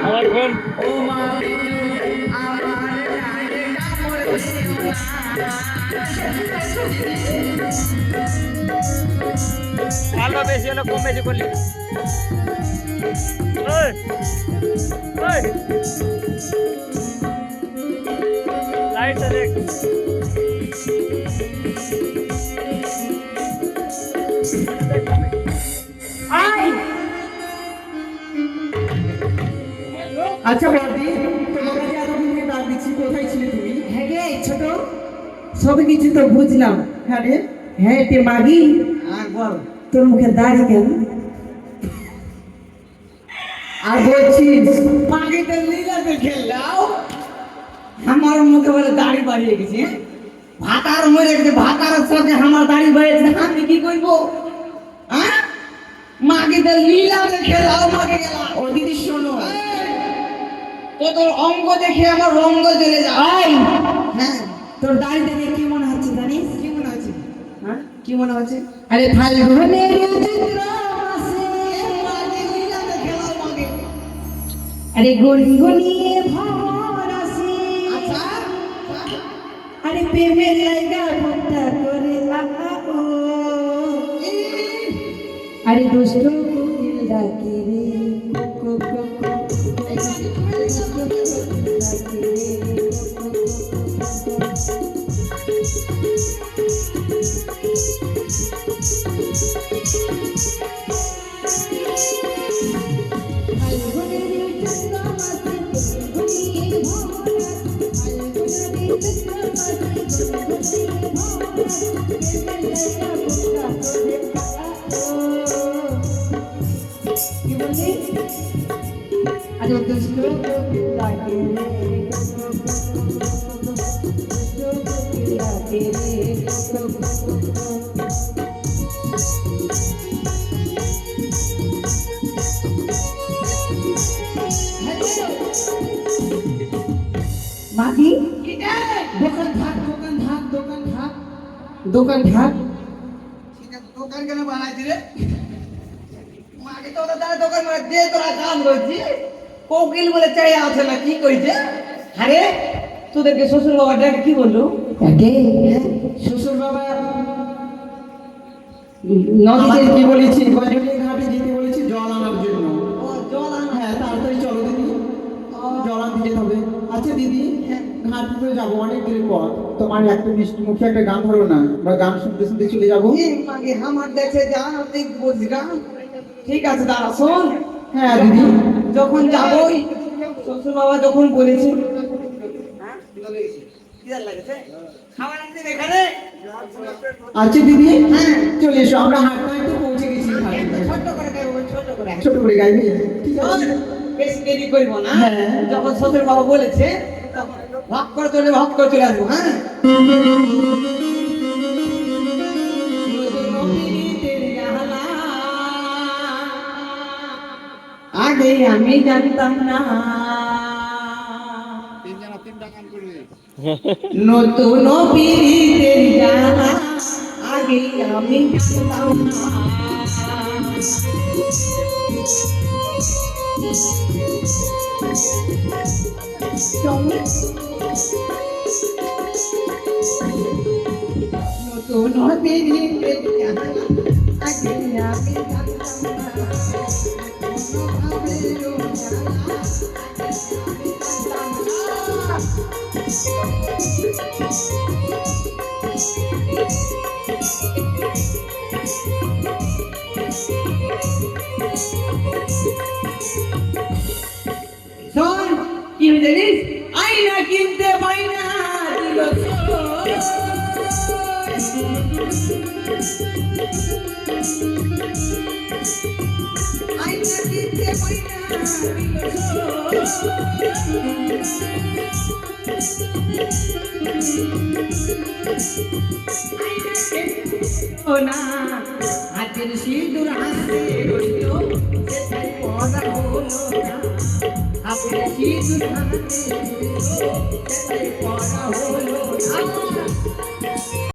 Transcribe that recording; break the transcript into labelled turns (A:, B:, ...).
A: আমার বোন
B: ও মা আমার গায়ে কাপড় দিও না।
A: আলবা বেশি হলে কম বেশি করলি লাইটটা দেখ
B: আচ্ছা বৌদি, তোমার কাছে এতদিন ডাক দিচ্ছি, কোথায় ছিলে তুমি?
C: হ্যাঁ রে ছোট, সব কিছু তো বুঝলাম।
B: হ্যাঁ রে,
C: হ্যাঁ তে মাগি,
B: আর বল।
C: তোর মুখে দাড়ি কেন?
B: আর বলছিস মাগিতে লীলাতে খেললাও, আমার মুখে বলে দাড়ি বাড়িয়ে গেছে। ভাতার মরে গেছে, ভাতার সাথে আমার দাড়ি বেড়েছে, আমি কি করবো? হ্যাঁ, মাগিতে লীলাতে খেলাও, মাগে গেলাম। ও দিদি শোনো, তো তোর অঙ্গ দেখে আমার রঙ্গ চলে যায়। হ্যাঁ,
C: তোর দাড়ি দেখে কি মনে হচ্ছে জানিস?
B: কি মনে হচ্ছে? হ্যাঁ, কি মনে হচ্ছে?
C: আরে ফাল্গুনের চিত্র মাসে,
B: মাগে লীলাতে খেলাও, মাগে।
C: আরে গুনগুনিয়ে ভ্রমর আসে,
B: আচ্ছা,
C: আরে প্রেমের লাইগা ফোনটা করে আহা ও, আরে দুষ্ট কোকিল ডাকে রে কো কো কো, দুষ্ট কোকিল ডাকে রে কো কো কি বললি? আরে দুষ্ট কোকিল ডাকে রে দুষ্ট কোকিল ডাকে রে কো কো কো। মাগি দোকান থাক, দোকান থাক, দোকান থাক, দোকান থাক।
B: ঠিক আছে, দোকান কেন বানাইছি রে? মাগে তো ওটা তারা দোকান মানে দে, তোরা কাম করছি। কোকিল বলে চাই আছে না, কি কইছে? আরে তোদেরকে শ্বশুর বাবা ডাকে কি বললো?
C: একে
B: শ্বশুর বাবা নদীতে কি বলেছি, গজলি ঘাটে যেতে বলেছি জল আনার জন্য। ও জল আনা, হ্যাঁ তাড়াতাড়ি চলো দিদি, জল আনতে যেতে হবে। আচ্ছা দিদি, ঘাটে তো যাবো অনেক দিন পর, তোমার একটা মিষ্টি মুখে একটা গান ধরো না, আমরা গান শুনতে শুনতে চলে যাবো। আমার দেখে যান, তুই বুঝি গান। ঠিক আছে দাঁড়া শোন। হ্যাঁ দিদি, যখন যাবোই, শ্বশুর বাবা যখন বলেছি, আচ্ছা দিদি, হ্যাঁ চলে এসো, আমরা হাটটায় তো পৌঁছে গেছি। ছোট করে গাইবি, ঠিক আছে? বেশি দেরি করবো না। যখন শ্বশুর বাবা বলেছে তখন ভাগ করে চলে আসবো। হ্যাঁ, আগে আমি জানতাম না, নতুন পীড়িতের জ্বালা আগে আমি জানতাম না। নতুন পীড়িতের জ্বালা আগে আমি জানতাম না, কি জানিস? আইনা কিনতে পাইনা দিল আইনা কিনতে পাইনা ও না, হাতের সিঁদুর হাতে রইল, সেটাই পড়া হলো না। হাতের সিঁদুর হাতে রইল, সেটাই পড়া হলো না।